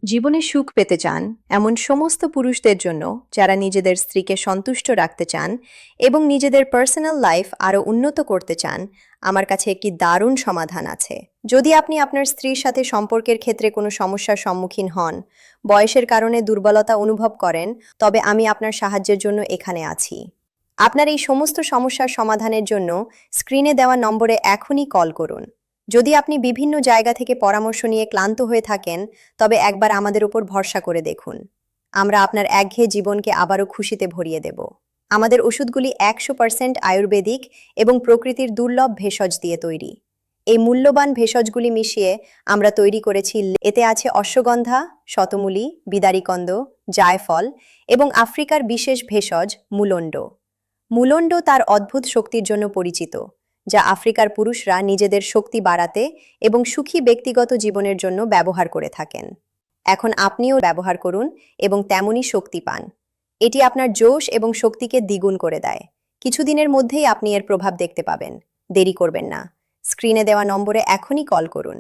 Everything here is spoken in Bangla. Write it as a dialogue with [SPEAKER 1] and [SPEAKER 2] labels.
[SPEAKER 1] জীবনে সুখ পেতে চান এমন সমস্ত পুরুষদের জন্য যারা নিজেদের স্ত্রীকে সন্তুষ্ট রাখতে চান এবং নিজেদের পার্সোনাল লাইফ আরও উন্নত করতে চান, আমার কাছে একটি দারুণ সমাধান আছে। যদি আপনি আপনার স্ত্রীর সাথে সম্পর্কের ক্ষেত্রে কোনো সমস্যার সম্মুখীন হন, বয়সের কারণে দুর্বলতা অনুভব করেন, তবে আমি আপনার সাহায্যের জন্য এখানে আছি। আপনার এই সমস্ত সমস্যার সমাধানের জন্য স্ক্রিনে দেওয়া নম্বরে এখনই কল করুন। যদি আপনি বিভিন্ন জায়গা থেকে পরামর্শ নিয়ে ক্লান্ত হয়ে থাকেন, তবে একবার আমাদের উপর ভরসা করে দেখুন। আমরা আপনার একঘেয়ে জীবনকে আবারও খুশিতে ভরিয়ে দেব। আমাদের ওষুধগুলি 100% আয়ুর্বেদিক এবং প্রকৃতির দুর্লভ ভেষজ দিয়ে তৈরি। এই মূল্যবান ভেষজগুলি মিশিয়ে আমরা তৈরি করেছি। এতে আছে অশ্বগন্ধা, শতমূলী, বিদারীকন্দ, জায়ফল এবং আফ্রিকার বিশেষ ভেষজ মুলন্ড। মুলন্ড তার অদ্ভুত শক্তির জন্য পরিচিত, যা আফ্রিকার পুরুষরা নিজেদের শক্তি বাড়াতে এবং সুখী ব্যক্তিগত জীবনের জন্য ব্যবহার করে থাকেন। এখন আপনিও ব্যবহার করুন এবং তেমনই শক্তি পান। এটি আপনার জোশ এবং শক্তিকে দ্বিগুণ করে দেয়। কিছুদিনের মধ্যেই আপনি এর প্রভাব দেখতে পাবেন। দেরি করবেন না। স্ক্রিনে দেওয়া নম্বরে এখনই কল করুন।